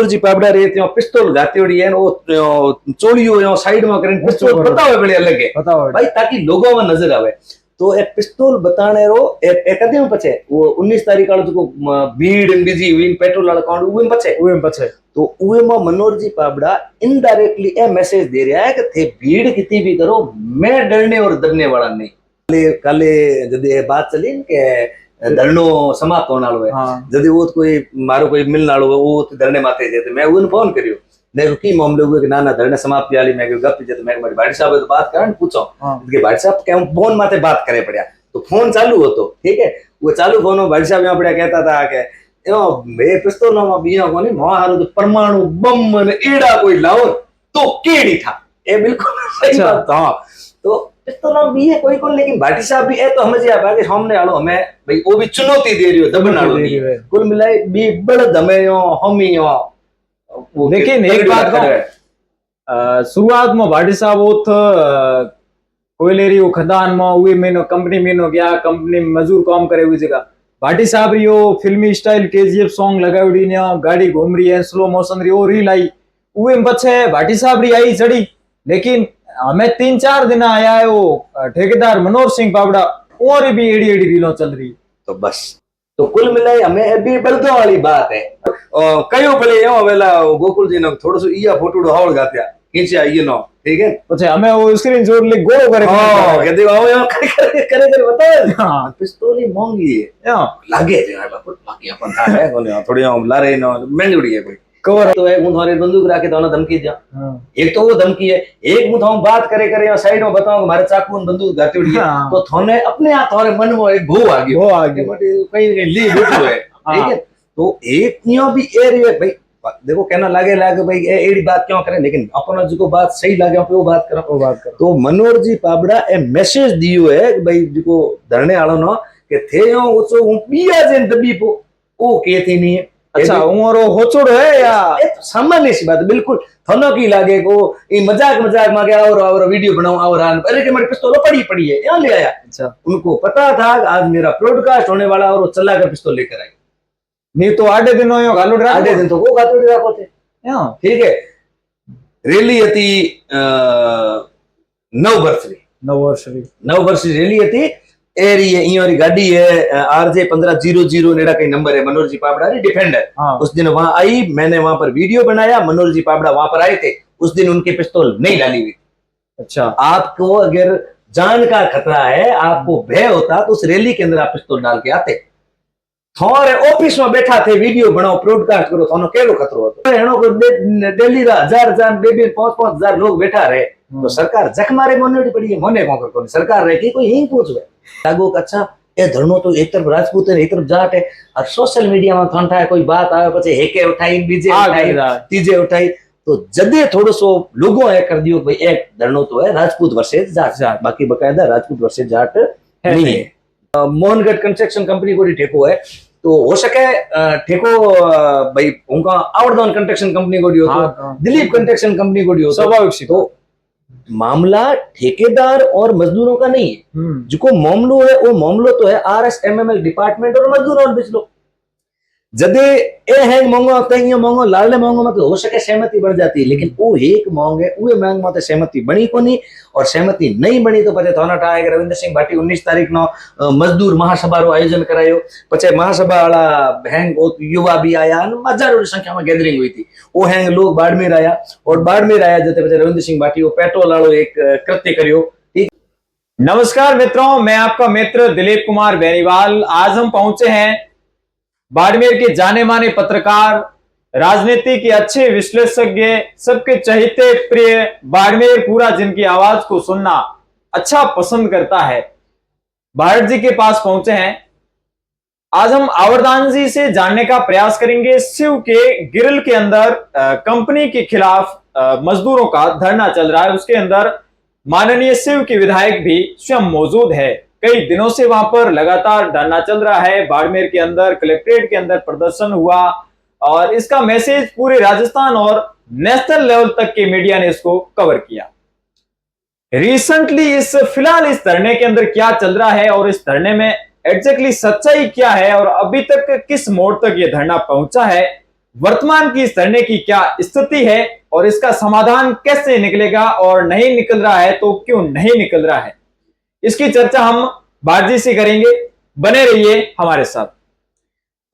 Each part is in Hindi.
जी पापड़ा रे त्यो पिस्तौल घात्योड़ी है वो चोड़ियो यो साइड में करन पिस्तौल बतावे बढ़िया लगे भाई ताकि लोगों में नजर आवे। तो एक पिस्तौल बताने रो एक कदे में पछे वो 19 तारीख वाला जो भीड़ इन बिजी विन पेट्रोल वाला काउंट उवे में पछे तो उवे में मनोहर जी पापड़ा इनडायरेक्टली ए मैसेज दे रहा है कि थे भीड़ कितनी भी करो मैं डरने और दबने वाला नहीं। काले जदी ये बात चली के धरनो समाप्त होने वालो है जदी वो कोई मारो कोई मिलने वालो है वो धरने माथे जे तो मैं उन फोन करियो देखो की मामले हुए कि ना ना धरने समाप्ति वाली मैं गप जे तो मैं मारी भाई साहब तो बात करन पूछो कि भाई साहब के फोन माथे बात करे पड़या तो फोन चालू हो तो ठीक है वो चालू फोन में भाई साहब यहां पड़या कहता था के यो मैं पिस्तौल में बिया कोनी मोहारो तो परमाणु बम ने एड़ा कोई लाओ तो केड़ी था ए बिल्कुल सही बात हां तो पिस्तौल भी है कोई को लेकिन भाटी साहब भी है तो समझ आ पाए सामने आलो हमें भाई वो भी चुनौती दे रही हो दबन आलो कुल मिलाए भी बड़ दमे यो हम यो लेकिन एक बात शुरुआत में भाटी साहब वो कोयलेरी वो खदान में हुई महीनो कंपनी महीनो गया कंपनी में मजदूर काम करे हुई जगह भाटी साहब री फिल्मी स्टाइल केजीएफ सॉन्ग लगावड़ी ने गाड़ी घूम रही है स्लो मोशन री वो रील आई उवे पछे भाटी साहब री आई चढ़ी लेकिन हमें 3-4 दिन आया है वो ठेकेदार मनोहर सिंह पापड़ा और भी एड़ी एड़ी रीलों चल रही तो बस तो कुल मिलाए हमें अभी बड़दो वाली बात है कयो भले यो वेला गोकुल जी ने थोड़ो सो इया फोटो हावड़ गात्या खींचा ये नो ठीक है अच्छा हमें वो स्क्रीन शॉट ले गोरो करे हां कहते आओ यो करे बता हां पिस्तौल ही महंगी है लागे जे बाकी अपन था है कोने थोड़ी लारे नो महंगी है कोई कवर तो है मुंह बंदूक राखे तो ना धमकी दिया एक तो वो धमकी है एक मुंह हम बात करे करे साइड में बताओ हमारे चाकू बंदूक गाती उड़ी है तो थोने अपने आप थोड़े मन में एक भू आ गई कहीं ली बैठो है ठीक है तो एक यो भी एरिया भाई देखो कहना लागे भाई एड़ी बात क्यों करें लेकिन अपना जो बात सही लागे वो बात करो तो मनोहर जी पापड़ा ए मैसेज दियो है कि भाई जो धरने वालों ना के थे यो वो पिया जे दबी पो ओ के थी नहीं है अच्छा उमरो होचुड़ है या सामान्य सी बात बिल्कुल थनो की लागे को ये मजाक में गया और वीडियो बनाओ और अरे कि मेरी पिस्तौल पड़ी है यहां ले आया। अच्छा उनको पता था आज मेरा ब्रॉडकास्ट होने वाला और वो चला कर पिस्तौल लेकर आई नहीं तो आधे दिन हो गालू आधे दिन तो वो गातो राखो थे ठीक है रैली હતી 9 वर्ष की रैली હતી एरी इयोरी गाड़ी है आरजे 1500 नेड़ा कई नंबर है मनोहर जी पापड़ा री डिफेंडर उस दिन वहां आई मैंने वहां पर वीडियो बनाया मनोहर जी पापड़ा वहां पर आए थे उस दिन उनकी पिस्तौल नहीं डाली हुई। अच्छा आपको अगर जान का खतरा है आपको भय होता तो उस रैली के अंदर आप पिस्तौल डाल के आते थोड़े ऑफिस में बैठा थे वीडियो बनाओ ब्रॉडकास्ट करो थोनो केलो खतरो होतो एनो को दिल्ली रा 1000 बेबी 5-5000 लोग बैठा रहे तो सरकार जख मारे मोनेडी पड़ी है मोने को सरकार रहे की कोई ही पूछवे लागो अच्छा ए धरनो तो एक तरफ राजपूत है एक तरफ जाट है और सोशल मीडिया में थंठा है कोई बात आवे पछे हेके उठाई बीजे उठाई तीजे उठाई तो जदे थोड़ो सो लोगों है कर दियो भाई एक धरनो तो है राजपूत वर्सेस जाट बाकी बकायदा राजपूत वर्सेस जाट नहीं है। मोहनगढ़ कंस्ट्रक्शन कंपनी को ठेको है तो हो सके ठेको भाई उनका आवड़दान कंस्ट्रक्शन कंपनी को दियो तो दिलीप कंस्ट्रक्शन कंपनी को दियो स्वाभाविक तो मामला ठेकेदार और मजदूरों का नहीं है जो मामलो है वो मामलो तो है RSMML डिपार्टमेंट और मजदूरों और बिचलो जदे ए हैंग मांगो तंग मांगो लाल मांगो मतलब हो सके सहमति बन जाती है लेकिन वो एक मांग है उहे मांग में सहमति बनी कोनी और सहमति नहीं बनी तो पछे थाना ठाए के रविंद्र सिंह भाटी 19 तारीख नो मजदूर महासभा रो आयोजन करायो पछे महासभा वाला हैंग युवा भी आया हजारों की संख्या में गैदरिंग हुई थी वो हैंग लोग बाड़मेर आया और बाड़मेर आया जते पछे रविंद्र सिंह भाटी वो पेट्रोल वालो एक कृत्य करियो। ठीक नमस्कार मित्रों मैं आपका मित्र दिलीप कुमार बेनीवाल आज हम पहुंचे हैं बाड़मेर के जाने माने पत्रकार राजनीति के अच्छे विश्लेषज्ञ सबके चहेते प्रिय बाड़मेर पूरा जिनकी आवाज को सुनना अच्छा पसंद करता है भारत जी के पास पहुंचे हैं। आज हम आवरदान जी से जानने का प्रयास करेंगे शिव के गिरिल के अंदर कंपनी के खिलाफ मजदूरों का धरना चल रहा है उसके अंदर माननीय शिव के विधायक भी स्वयं मौजूद है कई दिनों से वहां पर लगातार धरना चल रहा है बाड़मेर के अंदर कलेक्ट्रेट के अंदर प्रदर्शन हुआ और इसका मैसेज पूरे राजस्थान और नेशनल लेवल तक के मीडिया ने इसको कवर किया। रिसेंटली फिलहाल इस धरने के अंदर क्या चल रहा है और इस धरने में एग्जैक्टली सच्चाई क्या है और अभी तक किस मोड़ तक ये धरना पहुंचा है वर्तमान की इस धरने की क्या स्थिति है और इसका समाधान कैसे निकलेगा, और नहीं निकल रहा है तो क्यों नहीं निकल रहा है, इसकी चर्चा हम भाट जी से करेंगे। बने रहिए हमारे साथ।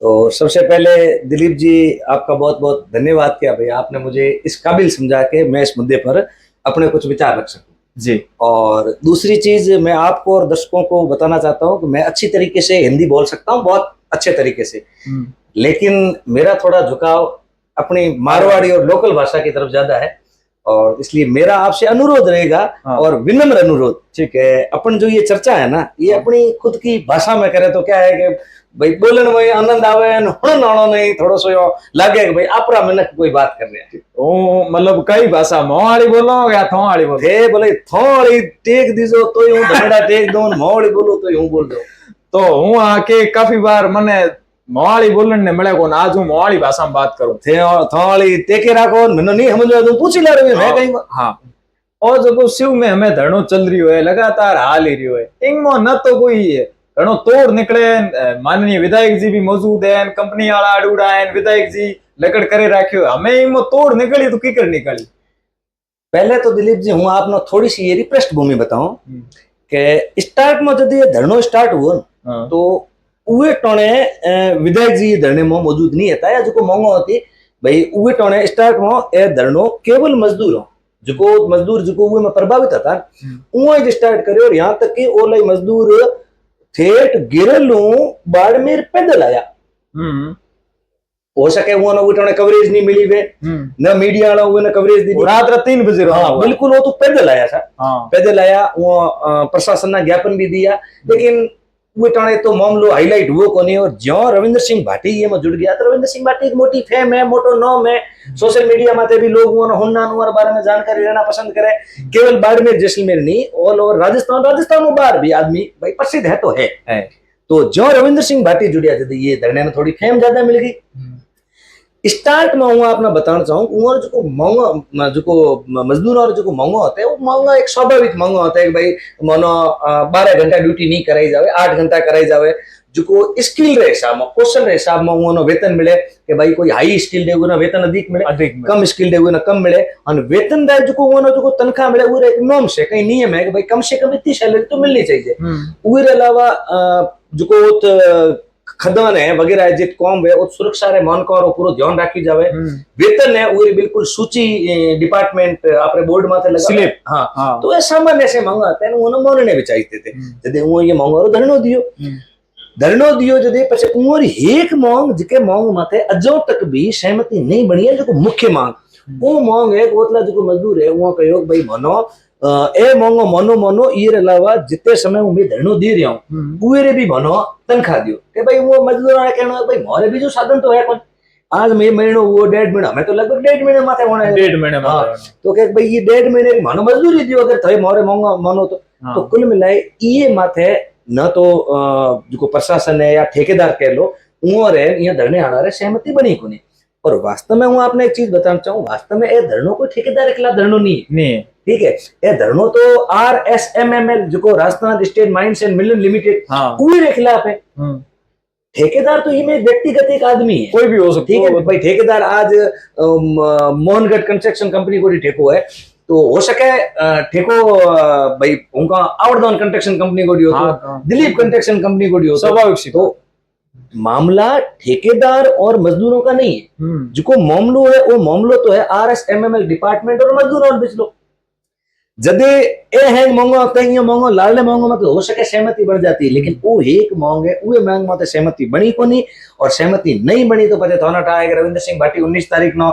तो सबसे पहले दिलीप जी, आपका बहुत बहुत धन्यवाद किया भाई, आपने मुझे इस काबिल समझा के मैं इस मुद्दे पर अपने कुछ विचार रख सकूं जी। और दूसरी चीज, मैं आपको और दर्शकों को बताना चाहता हूं कि मैं अच्छी तरीके से हिंदी बोल सकता हूं, बहुत अच्छे तरीके से, लेकिन मेरा थोड़ा झुकाव अपनी मारवाड़ी और लोकल भाषा की तरफ ज्यादा है, और इसलिए मेरा आपसे अनुरोध रहेगा और विनम्र अनुरोध, ठीक है, अपन जो ये चर्चा है ना, ये अपनी खुद की भाषा में करे तो क्या है कि भाई बोलन में आनंद आवे, नाणो नहीं थोड़ो सो लागे कि भाई आपरा मिनट कोई बात कर रहे हैं। ओ मतलब कई भाषा मोहाड़ी बोलो या थोवाड़ी बोलो? थे बोले थोड़ी टेक दीजो तो यूं धड़ा टेक दो, मोहाड़ी बोलो तो यूं बोल दो। तो हूं आके काफी बार मने मोहाड़ी बोलन ने मिले को, आज हूं मोहाड़ी भाषा में बात करूं। थे थोड़ी टेके राखो, मैंने नहीं समझो तो पूछ ले रहे मैं कहीं। हां, और जो शिव में हमें धरणो चल रही है, लगातार हाल ही रही है, इनमो न तो कोई घणो तोड़ निकले। माननीय विधायक जी भी मौजूद है, कंपनी वाला अड़ूड़ा है, विधायक जी लकड़ करे राख्यो, हमें इनमो तोड़ निकली तो की कर निकली। पहले तो दिलीप जी हूँ आपने थोड़ी सी ये पृष्ठभूमि बताऊं कि स्टार्ट में जब ये धरनो स्टार्ट हुआ तो उवे टोने विधायक जी धरने में मौजूद नहीं था, या जो मांगो होती भाई उवे टोने स्टार्ट में ए धरनो केवल मजदूरों जो मजदूर जो उवे में प्रभावित था उवे स्टार्ट करे, और यहाँ तक कि ओलाई मजदूर ठेठ गिरलू बाड़मेर पैदल आया। हो सके वो ना उठने कवरेज नहीं मिली वे न मीडिया वाला वो ना कवरेज दी रात 3 बजे। हाँ बिल्कुल, वो तो पैदल आया था। पैदल आया, वो प्रशासन ने ज्ञापन भी दिया, लेकिन वो टाणे तो मामलो हाईलाइट हुआ कोनी। और ज्यो रविंद्र सिंह भाटी ये में जुड़ गया तो रविंद्र सिंह भाटी एक मोटी फेम है, मोटो नाम है, सोशल मीडिया माते भी लोग वो हुन्ना नुअर बारे में जानकारी लेना पसंद करे। केवल बाड़मेर जैसलमेर नहीं, ऑल ओवर राजस्थान बाहर भी आदमी भाई प्रसिद्ध है तो है। तो जो रविंद्र सिंह भाटी जुड़िया थे ये धरने में थोड़ी फेम ज्यादा मिल गई। स्टार्ट में हूँ आपने बताना चाहूँ जो महंगा जो मजदूर और जो महंगा होता है वो महंगा एक स्वाभाविक महंगा होता है कि भाई मानो 12 घंटा ड्यूटी नहीं कराई जावे, 8 घंटा कराई जावे, जो स्किल रे हिसाब में कौशल रे हिसाब में वो वेतन मिले कि भाई कोई हाई स्किल देगो ना वेतन अधिक मिले, कम स्किल देगो ना कम मिले। और वेतन दार जो तनख्वाह मिले वो एक नॉर्म से कहीं नियम है कि भाई कम से कम इतनी सैलरी तो मिलनी चाहिए। उसके अलावा जो खदान है वगैरह जित कॉम है वो सुरक्षा रे मानकों और पूरा ध्यान रखी जावे। वेतन है वो बिल्कुल सूची डिपार्टमेंट अपने बोर्ड माथे लगा स्लिप। हाँ तो ये सामान्य से मांगा था वो मानने भी चाहिए थे जदे वो ये मांगो धरनो दियो जदे पछे उमर एक मांग जिके मांग माथे अजो तक भी सहमति नहीं बनी है। जो मुख्य मांग वो मांग है कोतला जो मजदूर है वो कहो भाई मनो ए मांगो मनो मनो ये अलावा जितने समय मैं धरनो दे रहा हूँ उरे भी मनो तनख्वाह दियो के भाई वो मजदूर वाला कहना भाई मोरे भी जो साधन तो है कौन आज मैं महीनो वो 1.5 महीना हमें तो लगभग 1.5 महीने माथे होना है 1.5 महीने तो कह भाई ये 1.5 महीने की मानो मजदूरी दियो अगर थे मोरे मांगो मानो तो कुल मिलाए ये माथे न तो जो प्रशासन है या ठेकेदार कह लो उमर है यहाँ धरने आना रहे सहमति बनी को नहीं। और वास्तव में हूँ आपने एक चीज बताना चाहूँ, वास्तव में ये धरनो कोई ठेकेदार के खिलाफ धरनो नहीं है, ठीक है। ये धरनो तो RSMML जो Rajasthan state mines and Milan limited उनके खिलाफ है। ठेकेदार तो ये व्यक्तिगत एक आदमी है, कोई भी हो सकता है, ठीक है भाई। ठेकेदार आज मोहनगढ़ कंस्ट्रक्शन कंपनी को ठेको है तो हो सके ठेको भाई उनका आवड़दान कंस्ट्रक्शन कंपनी को दियो तो दिलीप कंस्ट्रक्शन कंपनी को दियो स्वाभाविक। तो मामला ठेकेदार और मजदूरों का नहीं है, जो मामलो है वो मामलो तो है RSMML डिपार्टमेंट और मजदूरों और बिचलो। जदे ए हैंग मांगो कहीं मांगो लाले मांगो मतलब हो सके सहमति बढ़ जाती है, लेकिन वो एक मांग है वो मांग मत सहमति बनी को नहीं। और सहमति नहीं बनी तो पचे थाना ठाए रविंद्र सिंह भाटी 19 तारीख नो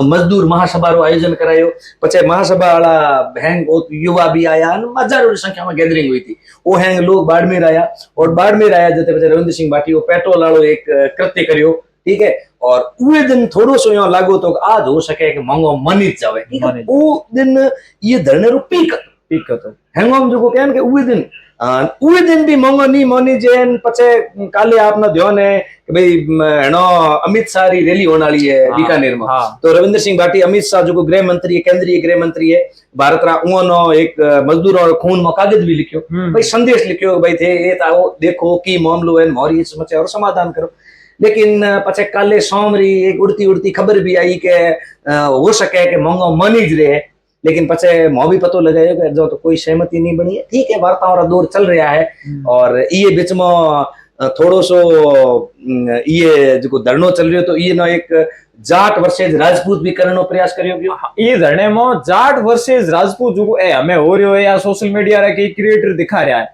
मजदूर महासभा रो आयोजन करायो। पचे महासभा वाला हैंग युवा भी आया, हजारों की संख्या में गैदरिंग हुई थी। वो हैंग लोग बाड़मेर आया और बाड़मेर आया जते पचे रविंद्र सिंह भाटी वो पेट्रोल वालों एक कृत्य करियो, ठीक है। और उस दिन थोड़ो सो यहाँ लागो तो आज हो सके कि मांगो मनी जावे, ठीक है। वो दिन ये धरने रो पीक तो हैंगोम जो कहन के उस दिन भी मांगो नहीं मानी जेन पछे काले आपना ध्यान है कि भाई हेनो अमित शाह री रैली होने वाली है बीकानेर में। तो रविंद्र सिंह भाटी अमित शाह जो गृह मंत्री है, केंद्रीय गृह मंत्री है भारत रा, उनो एक मजदूर और खून में कागज भी लिखियो भाई, संदेश लिखियो भाई थे ये ताओ देखो की मामलो है मोरी समस्या और समाधान करो। लेकिन पछे काले सोमरी एक उड़ती उड़ती खबर भी आई के हो सके कि मोंगो मनी ज रहे, लेकिन पछे मो भी पतो लगायो कि जो तो कोई सहमति नहीं बनी है। ठीक है, वार्ताओं रा दौर चल रहा है और ये बीच में थोड़ो सो ये जो धरनो चल रही तो ये ना एक जाट वर्सेज राजपूत भी करने प्रयास करियो गयो। ये धरने में जाट वर्सेस राजपूत जो ए हमें हो रही है या सोशल मीडिया रे के क्रिएटर दिखा रहा है,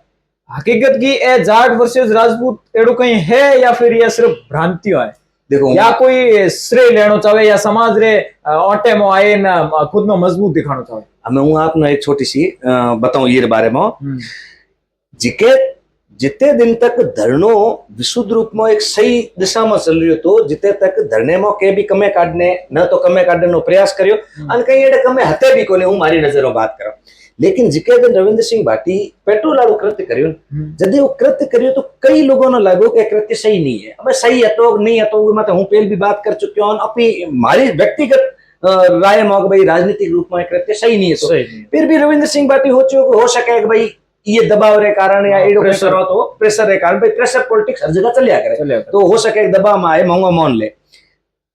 हकीकत की ए जाट वर्सेस राजपूत एड़ो कहीं है या फिर ये सिर्फ भ्रांतियों है? देखो, या कोई श्रेय लेनो चाहे या समाज रे ओटे में आए ना खुद में मजबूत दिखाना चाहे। हमें हूँ आपने एक छोटी सी बताऊं ये बारे में जिके जिते दिन तक धरनो विशुद्ध रूप में एक सही दिशा में चल रही हो तो जिते तक धरने में के भी कमे काटने न तो कमे काटने नो प्रयास करियो अन कहीं एडे कमे हते भी कोने हूँ मारी नजरों बात करो। लेकिन जिके दिन रविंद्र सिंह भाटी पेट्रोल वालों कृत्य करियो जदि वो कृत्य करियो तो कई लोगों ने लागो कि कृत्य सही नहीं है। अब सही है तो नहीं है तो मैं हूँ पहले भी बात कर चुकी हूँ अपनी मारी व्यक्तिगत राय में भाई राजनीतिक रूप में कृत्य सही नहीं है तो फिर भी रविंद्र सिंह भाटी हो सके कि भाई ये दबाव रे कारण या एडो प्रेशर हो तो प्रेशर रे कारण भाई प्रेशर पॉलिटिक्स हर जगह चलिया करे तो हो सके दबाव में आए मोंगो मान ले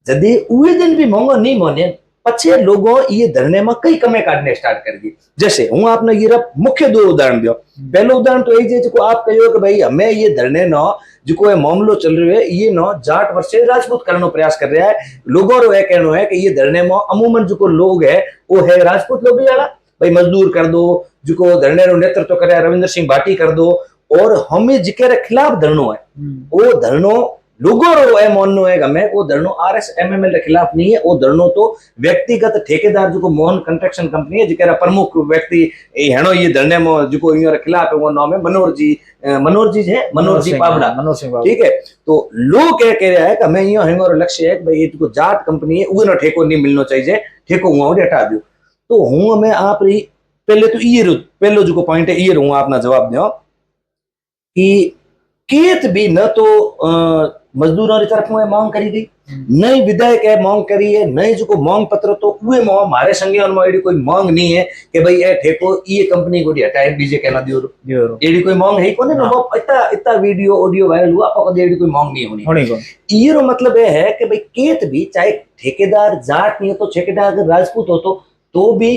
जदि उए दिन भी मोंगो नहीं माने पछे लोगों ये धरने में कई कमे काटने स्टार्ट कर दी। जैसे हूँ आपने ये मुख्य दो उदाहरण दियो। पहलो उदाहरण तो यही जो आप कहो कि भाई हमें ये धरने न जो ये मामलो चल रहा है ये न जाट वर्सेस राजपूत करने प्रयास कर रहा है। लोगों रो है कहना है कि ये धरने में अमूमन जो लोग है वो है राजपूत लोग वाला भाई मजदूर कर दो जो धरने रो नेतृत्व करे रविंद्र सिंह भाटी कर दो और हमें जिके खिलाफ धरनो है वो धरनो लोगों रो है माननो है हमें वो धरनो RSMML के खिलाफ नहीं है। वो धरनो तो व्यक्तिगत ठेकेदार जो मोहन कंस्ट्रक्शन कंपनी है जिके प्रमुख व्यक्ति हेणो ये धरने में जो इन खिलाफ है वो नाम है मनोहर जी पाबड़ा। ठीक है, तो लोग क्या कह रहा है कि हमें यो हमारो लक्ष्य है कि भाई ये जो जाट कंपनी है उनो ठेको नहीं मिलना चाहिए, ठेको हुआ हटा दो। तो हूँ हमें आप पहले तो ये पहलो जो पॉइंट है ये रहूँ आपना जवाब दो कि केत भी न तो मजदूरों की तरफ में मांग करी गई नई विधायक है मांग करी है नई जो मांग पत्र तो उए हमारे संगे एडी कोई मांग नहीं है कि भाई ए ठेको ये कंपनी को हटाए बीजे कहना दियो एडी कोई मांग है कोने ना इतना इतना वीडियो ऑडियो वायरल हुआ आपको एडी कोई मांग नहीं होनी। ये मतलब ये है कि भाई केत भी चाहे ठेकेदार जाट नहीं हो तो ठेकेदार अगर राजपूत हो तो भी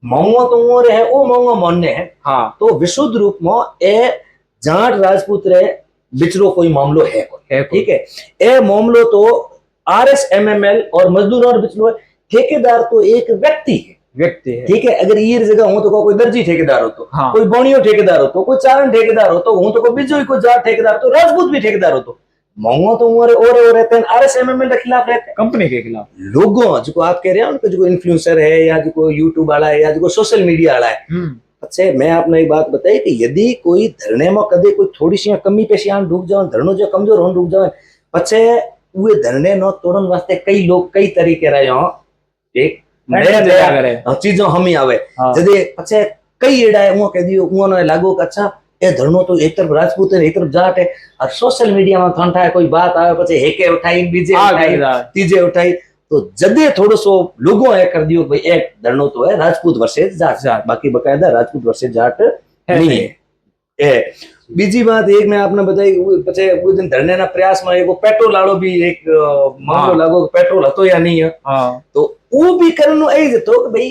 मांगो तो वो रहे वो मांगो मानने हैं। हाँ, तो विशुद्ध रूप में ए जाट राजपूत रहे बिचरो कोई मामलो है ठीक है। ए मामलो तो RSMML और मजदूरों और बिचरो ठेकेदार तो एक व्यक्ति है ठीक है। अगर ये जगह हूं तो कोई दर्जी ठेकेदार हो तो हाँ। कोई बोनियो ठेकेदार हो तो कोई चारण ठेकेदार हो तो हूं तो कोई बिजो कोई जाट ठेकेदार तो राजपूत भी ठेकेदार हो तो मांगो तो और रहते हैं RSMML के खिलाफ रहते हैं कंपनी के खिलाफ। लोगों जो आप कह रहे हैं उनका जो इन्फ्लुएंसर है या जो यूट्यूब वाला है या जो सोशल मीडिया वाला है अच्छा मैं आपने एक बात बताई कि यदि कोई धरने में कदे कोई थोड़ी सी कमी पेशी आन रुक जाए धरनो जो कमजोर होने रुक जाए पछे वे धरने न तोड़न वास्ते कई लोग कई तरीके रहे हो एक नया नया चीजों हम ही आवे जदे पछे कई एडा है वो कह दियो वो ने लागो कि अच्छा ए धरनो तो एक तरफ राजपूत है एक तरफ जाट है और सोशल मीडिया में ठंडा है कोई बात आवे पछे हेके उठाई बीजे उठाई तीजे उठाई तो जदे थोड़ो सो लोगों है कर दियो भाई एक धरनो तो है राजपूत वर्सेस जाट बाकी बकायदा राजपूत वर्सेस जाट नहीं है। बीजी बात एक मैं आपने बताई पछे वो दिन धरने ना प्रयास में एक पेट्रोल वालो भी एक मामलो लागो पेट्रोल हतो या नहीं है तो वो भी करनो ए जतो कि भाई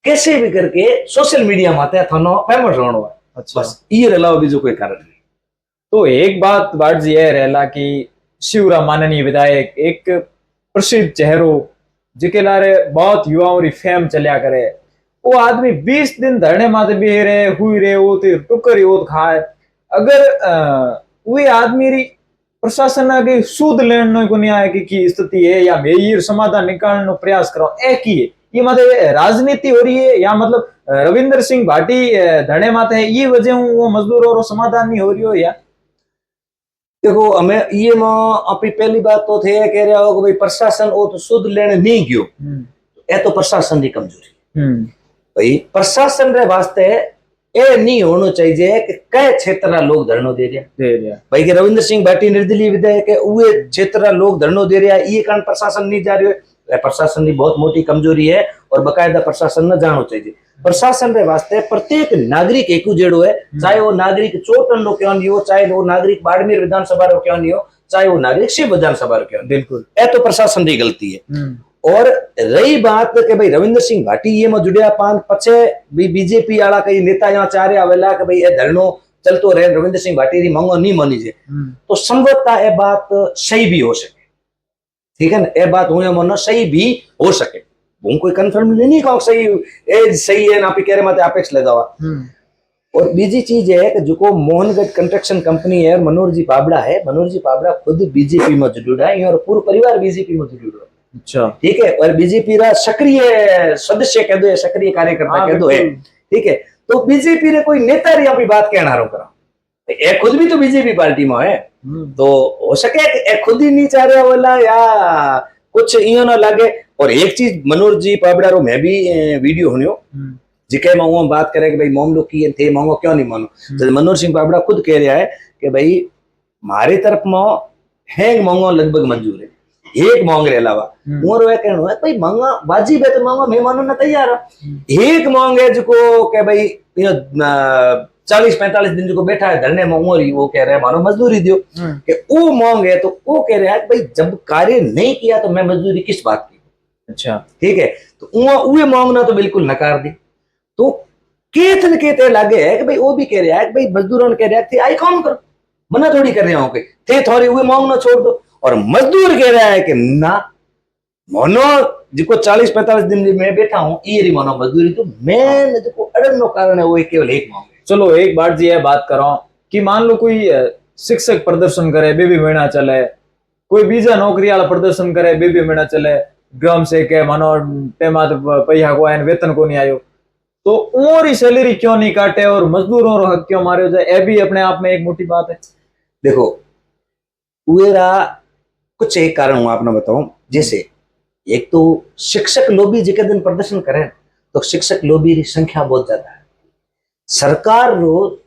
कैसे भी करके सोशल मीडिया माते थानो फेमस होनो है। अच्छा, बस ये रलाओ बीजो कोई कारण नहीं। तो एक बात जी है रहला कि शिवराम माननीय विधायक एक प्रसिद्ध चेहरो जिके लारे बहुत युवाओं री फेम चलिया करे वो आदमी 20 दिन धरने माते भी रहे हुई रहे वो ते टुकर वो खाए अगर वे आदमी री प्रशासन आगे सूद लेने को नहीं आए की स्थिति है या ये समाधान निकालने प्रयास करो ए की ये मतलब राजनीति हो रही है या मतलब रविंद्र सिंह भाटी धरने माते है ये वजह वो मजदूरों और समाधान नहीं हो रही हो या देखो हमें ये अपनी पहली बात तो थे कह रहा हो कि भाई प्रशासन वो तो सुध लेने नहीं गयो ये तो प्रशासन की कमजोरी भाई प्रशासन रे वास्ते ए नहीं होना चाहिए कि कई क्षेत्र लोग धरनो दे रहा भाई कि रविंद्र सिंह भाटी निर्दलीय विधायक है उए क्षेत्र लोग धरनो दे रहा ये कारण प्रशासन नहीं जा रही है प्रशासन की बहुत मोटी कमजोरी है और बकायदा प्रशासन न जानो चाहिए। प्रशासन रे वास्ते प्रत्येक नागरिक एक जेड़ो है चाहे वो नागरिक चोटन नो क्यों नहीं हो चाहे वो नागरिक बाड़मेर विधानसभा रो क्यों नहीं हो चाहे वो नागरिक से विधानसभा के बिल्कुल ए तो प्रशासन की गलती है। और रही बात के भाई रविंद्र सिंह भाटी ये में जुड़िया पान पछे भी बीजेपी वाला कई नेता यहाँ चाह रहा वेला कि भाई ए धरनो चलतो रहे रविंद्र सिंह भाटी री मांगो नहीं मानी जे तो संभवतः ये बात सही भी हो सके, ठीक है ना, ये बात हुए मानो सही भी हो सके। हूँ कोई कंफर्म नहीं कहूँ सही ए सही है ना आप कह रहे मत अपेक्ष लगावा। और बीजी चीज है कि जो मोहनगढ़ कंस्ट्रक्शन कंपनी है मनोहर जी पाबड़ा है, मनोहर जी पाबड़ा खुद बीजेपी में जुड़ा है और पूरा परिवार बीजेपी में जुड़ा है। अच्छा ठीक है, और बीजेपी रा सक्रिय सदस्य कह दो, सक्रिय कार्यकर्ता कह दो है, ठीक है। तो बीजेपी ने कोई नेता री अपनी बात कहना रो करा, ए खुद भी तो बीजेपी पार्टी में है, तो हो सके ए खुद ही नहीं चाह रहा वाला या कुछ इयो ना लगे। और एक चीज मनोहर जी पाबड़ा रो मैं भी वीडियो हुनियो जिके में वो बात करे कि भाई मामलो की थे मांगो क्यों नहीं मानो, तो मनोहर सिंह पाबड़ा खुद कह रहा है कि भाई हमारी तरफ में हैंग मांगो लगभग मंजूर है, एक मांग रे अलावा मोर वे कहनो है भाई मांगा वाजिब है तो मांगो मेहमानों ना तैयार है। एक मांग है जो के भाई 40-45 दिन जो बैठा है धरने में उमरी वो कह रहा है मानो मजदूरी दियो कि वो मांग है, तो वो कह रहा है भाई जब कार्य नहीं किया तो मैं मजदूरी किस बात की। अच्छा ठीक है, तो वो मांगना तो बिल्कुल नकार दी। तो केतन केते लगे है कि भाई वो भी कह रहा है कि भाई मजदूरों कह रहा है आई काम करो, मना थोड़ी कर रहे हो कि थे थोड़ी हुए मांगना छोड़ दो। और मजदूर कह रहा है कि ना मोनो जिको 40-45 दिन में बैठा हूं ये री मानो मजदूरी, तो मैं जो अड़न नो कारण है वो केवल एक मांग है। चलो एक बार जी है बात करो कि मान लो कोई शिक्षक प्रदर्शन करे बेबी महीना चले, कोई बीजा नौकरी वाला प्रदर्शन करे बेबी महीना चले, ग्राम से के मानो टेमा पैसा को आए वेतन को नहीं आयो, तो और सैलरी क्यों नहीं काटे और मजदूरों रो हक क्यों मारे जाए, ये भी अपने आप में एक मोटी बात है। देखो उरा कुछ एक कारण हूं आपने बताऊं, जैसे एक तो शिक्षक लोबी जिके दिन प्रदर्शन करें तो शिक्षक लोबी की संख्या बहुत ज्यादा है। सरकार रो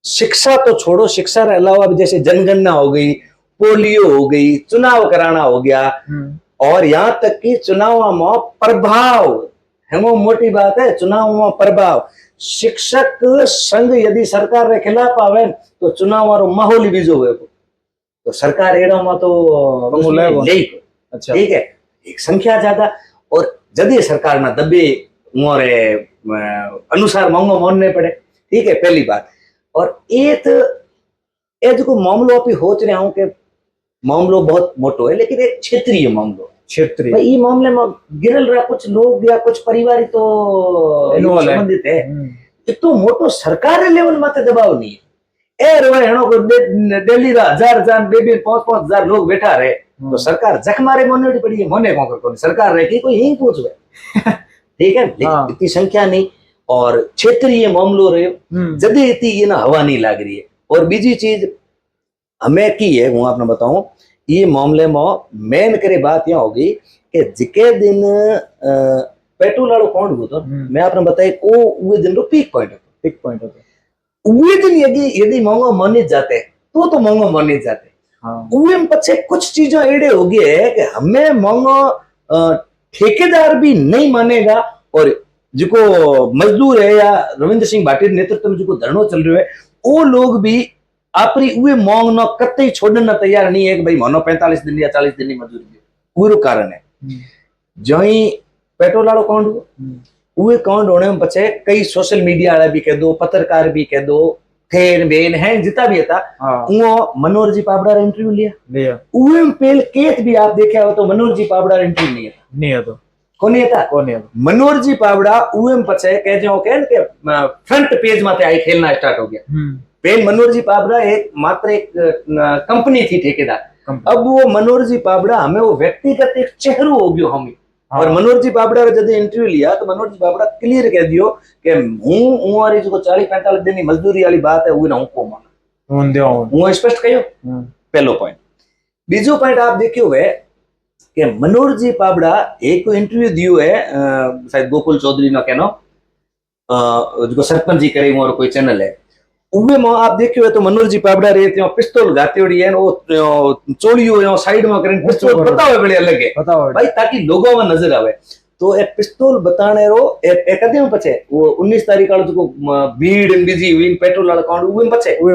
शिक्षा तो छोड़ो, शिक्षा के अलावा भी जैसे जनगणना हो गई, पोलियो हो गई, चुनाव कराना हो गया, और यहाँ तक कि चुनाव में प्रभाव है वो मोटी बात है। चुनाव में प्रभाव शिक्षक संघ यदि सरकार के खिलाफ आवे तो चुनाव वालो माहौल ही बीजो हुए तो सरकार एड़ो में तो ले। अच्छा ठीक है, एक संख्या ज्यादा और जदि सरकार ना दबे मोरे अनुसार मांगो मानने पड़े, ठीक है पहली बात। और एक ए जो मामलो अभी हो रहा हूँ कि मामलो बहुत मोटो है लेकिन एक क्षेत्रीय मामलो, क्षेत्रीय भाई ये मामले में गिरल रहा कुछ लोग या कुछ परिवार तो संबंधित है, तो मोटो सरकार लेवल माथे दबाव नहीं है। ए रोए हणो को दिल्ली रा 1000 बेबी 5-5 हजार लोग बैठा रहे तो सरकार जख मारे मोने पड़ी है, मोने कौन सरकार रहे कि कोई हिंग पूछ वे ठीक है, इतनी संख्या नहीं। और क्षेत्रीय मामलो रहे जदे इतनी ये ना हवा नहीं लाग रही है। और बीजी चीज हमें की है वो आपने बताऊं, ये मामले में मेन करे बात यहाँ होगी कि जिके दिन पेट्रोल वालों कौन हुआ तो मैं आपने बताया वो दिन रो पीक पॉइंट होता वे दिन यदि महंगो माने जाते तो महंगो माने जाते। वे पछे कुछ चीजें एड़े हो गए है कि हमें महंगो ठेकेदार भी नहीं मानेगा और जो मजदूर है या रविंद्र सिंह भाटी नेतृत्व में जो धरनो चल रहा है वो लोग भी आपरी वे मांग न कतई छोड़ना तैयार नहीं है कि भाई मानो 45 दिन या 40 दिन की मजदूरी दे। पूरा कारण है जो ही पेट्रोल वालों काउंट वे काउंट होने में बचे कई सोशल मीडिया वाला भी कह दो, पत्रकार भी कह दो, खेन बेन है जितना भी था वो मनोहर जी पाबड़ा रा इंटरव्यू लिया वे पेल केत भी आप देखा हो तो मनोहर जी पाबड़ा रा इंटरव्यू नहीं है तो कौन है मनोहर जी पाबड़ा वे पचे कह जो के फ्रंट पेज माथे आई खेलना स्टार्ट हो गया। पहले मनोहर जी पाबड़ा एक मात्र एक कंपनी थी ठेकेदार, अब वो मनोहर जी पाबड़ा हमें वो व्यक्तिगत एक चेहरो हो गयो हमें। और मनोहर जी पाबड़ा रा जब इंटरव्यू लिया तो मनोहर जी पाबड़ा क्लियर कह दियो कि हूं वाली जो 40-45 दिन की मजदूरी वाली बात है वो ना को मान हूं स्पष्ट कहो पहलो पॉइंट। बीजो पॉइंट आप देखियो है कि मनोहर जी पाबड़ा एक इंटरव्यू दियो है शायद गोकुल चौधरी ना कहनो जो सरपंच जी करे और कोई चैनल है उवे में आप देखियो है तो मनोहर जी पाबड़ा रे पिस्तौल गाती है वो चोलियो साइड में करें पिस्तौल बतावे बड़े अलग है भाई ताकि लोगों में नजर आवे। तो एक पिस्तौल बताने रो एक कदे में पछे वो 19 तारीख वालो जो भीड़ इन बिजी हुई पेट्रोल वाला अकाउंट उवे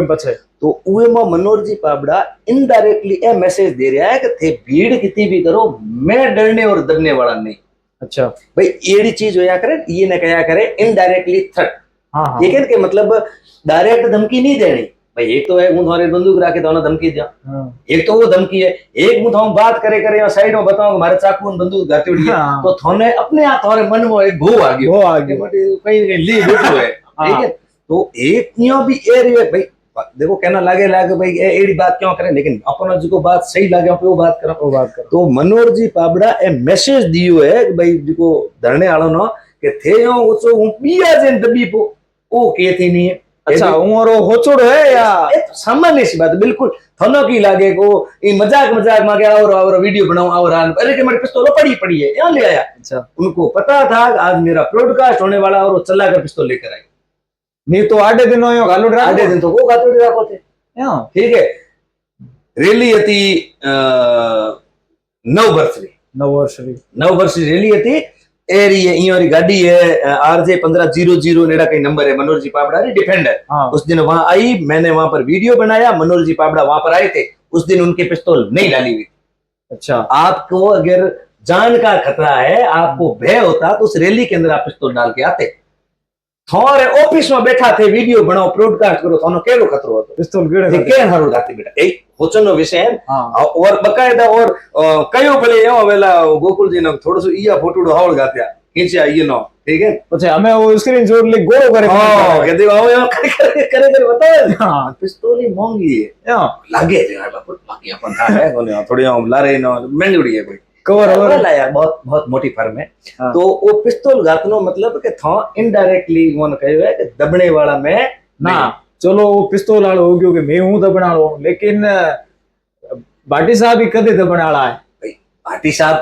में पछे तो उवे में मनोहर जी पाबड़ा इनडायरेक्टली ए मैसेज दे रहा है कि थे भीड़ कितनी भी करो मैं डरने और दबने वाला नहीं। अच्छा भाई एड़ी चीज होया करे ये न कया करे इनडायरेक्टली थ्रेट। हाँ ये के मतलब डायरेक्ट धमकी नहीं देनी भाई एक तो है हूं थारे बंदूक राखे तो धमकी दिया एक तो वो धमकी है एक हूं थाऊ बात करे करे या साइड में बताऊं मारे चाकू और बंदूक गाती उड़ी है तो थाने अपने आप थारे मन में एक भो आ गयो कहीं कहीं ली बैठो है ठीक है। तो एक यो भी एरिया भाई देखो कहना लागे भाई एड़ी बात क्यों करे लेकिन अपना जो बात सही लागे वो बात करो तो मनोहर जी पाबड़ा ए मैसेज दियो है कि भाई जो धरने वालों नो के थे यो ओचो हूं पिया जेन दबी पो ओ के थी नहीं है। अच्छा उमरो होचोड़ो है या तो सामान्य सी बात बिल्कुल थनो की लागे को ये मजाक में के और वीडियो बनाऊं और अरे के मेरी पिस्तौल पड़ी है यहाँ ले आया। अच्छा उनको पता था आज मेरा ब्रॉडकास्ट होने वाला और वो चला कर पिस्तौल लेकर आई नहीं तो आधे दिन हो गालो ड्रा आधे दिन तो वो गातो राखो थे ठीक है। रैली હતી 9 વર્ષની रैली હતી एरी है गाड़ी है RJ 1500 नेड़ा कहीं नंबर है मनोहर जी पाबड़ा डिफेंडर उस दिन वहां आई मैंने वहां पर वीडियो बनाया मनोहर जी पाबड़ा वहां पर आए थे उस दिन उनकी पिस्तौल नहीं डाली हुई। अच्छा आपको अगर जान का खतरा है आपको भय होता तो उस रैली के अंदर आप पिस्तौल डाल के आते थोड़े ऑफिस में बैठा थे वीडियो बनाओ ब्रॉडकास्ट करो थानो केलो खतरो होतो पिस्तौल गेड़े के हारो गाती बेटा ए होचनो विषय है और बकायदा और कयो भले यो वेला गोकुल जी ने थोड़ो सो इया फोटो हावल गात्या खींचा ये नो ठीक है પછી અમે वो स्क्रीनशॉट ले गोळो करे हां के देखो आओ यो करे बताओ हां पिस्तौल ही महंगी है लागे जे बापू बाकी अपन है कोने थोड़ी लारे नो महंगी है कोई कवर वाला यार बहुत बहुत मोटी फर्म है तो वो पिस्तौल गातनो मतलब के था इनडायरेक्टली वन कहो है कि दबने वाला मैं ना चलो वो पिस्तौल वाला हो गयो कि मैं हूं दबना वालो लेकिन भाटी साहब ही कदे दबना वाला है भाई भाटी साहब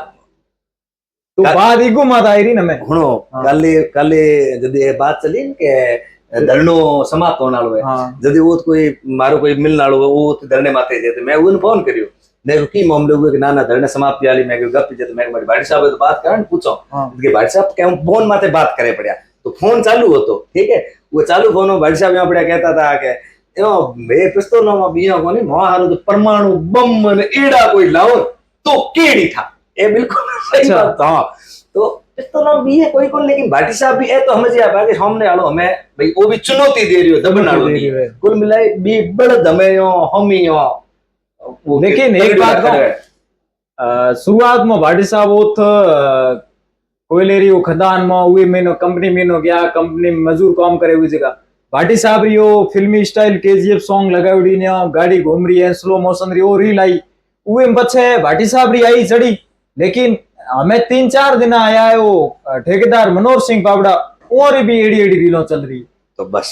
तो बात ईगो मत आई रही ना मैं हुनो कल जब ये बात चली के धरनो समाप्त होने वालो है जब वो कोई मारो कोई मिलने वालो वो धरने माथे जे तो मैं उन फोन करियो देखो की मामले हुए कि ना धरने समाप्ति वाली मैं गप जे तो मैं मारी भाटी साहब तो बात करन पूछो कि भाटी साहब के फोन माथे बात करे पड़या तो फोन चालू हो तो ठीक है वो चालू फोन में भाटी साहब यहाँ पड़या कहता था कि बे पिस्तौल में बिया कोनी मारो तो परमाणु बम ने एड़ा कोई लाओ तो केड़ी था ये बिल्कुल सही बात था। तो पिस्तौल में भी है कोई को लेकिन भाटी साहब भी है तो हमें आप आगे सामने आलो हमें भाई वो भी चुनौती दे रही हो दबना कुल मिलाए भी बड़ दमे हम ही लेकिन एक बात शुरुआत में भाटी साहब वो कोयलेरी खदान में हुई मैंने कंपनी में गया कंपनी में मजदूर काम करे हुई जगह भाटी साहब रियो फिल्मी स्टाइल KGF सॉन्ग लगावड़ी ने गाड़ी घूम रही है स्लो मोशन री रील आई उवे में पछे भाटी साहब री आई चढ़ी लेकिन हमें 3-4 दिन आया है वो ठेकेदार मनोहर सिंह पाबड़ा और भी एड़ी रीलों चल रही तो बस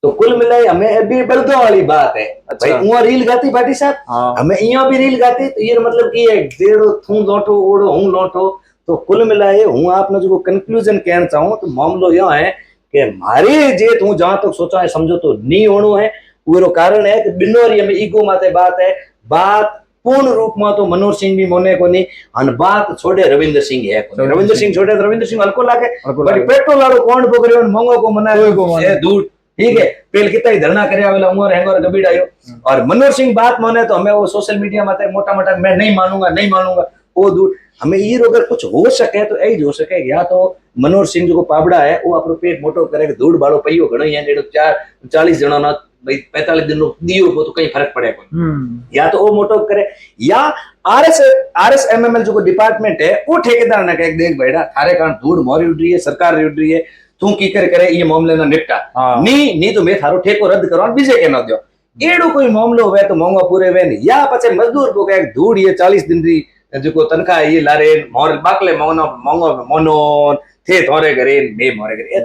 तो कुल मिलाए हमें अभी बड़दो वाली बात है भाई उहाँ रील गाती भाटी साहब हमें इया भी रील गाती तो ये मतलब की है डेढ़ो थू लौटो ओड़ो हूं लौटो तो कुल मिलाए हूं आपने जो कंक्लूजन कहना चाहूं तो मामलो यह है कि मारे जे तू जहां तक सोचा है समझो तो नहीं होनो है वो कारण है कि बिनोरी में ईगो माते बात है बात पूर्ण रूप में तो मनोहर सिंह भी मोने को नहीं अन बात छोड़े रविंद्र सिंह है रविंद्र सिंह छोड़े रविंद्र सिंह हल्को लागे बड़ी पेट्रोल वालो कौन पकड़ियो मंगो को मना ए दूर ठीक है पेल कितना ही धरना करया वाला उमर हैंगर गबीड़ आयो और मनोहर सिंह बात माने तो हमें वो सोशल मीडिया माते मोटा मोटा मैं नहीं मानूंगा वो दूर हमें ये अगर कुछ हो सके तो यही हो सके या तो मनोहर सिंह जो पाबड़ा है वो अपनो पेट मोटो करे धूड़ बाड़ो पहियो घणो है 40 जणो ना भाई 45 दिन दियो को तो कहीं फर्क पड़े कोई या तो वो मोटो करे या RSMML जो डिपार्टमेंट है वो ठेकेदार ने कहे देख बेटा थारे कारण धूड़ मोरी उड़ रही है सरकार उड़ रही है तू की करे ये मामले ना निपटा नहीं तो मैं थारो ठेको रद्द करवा बीजे के न दो एड़ो कोई मामलो हुए तो मोंगो पूरे वे या पछे मजदूर को कहे धूड़ ये 40 दिन री जो तनखा ये लारे मोर बाकले मोनो थे थोरे करे ने मोरे करे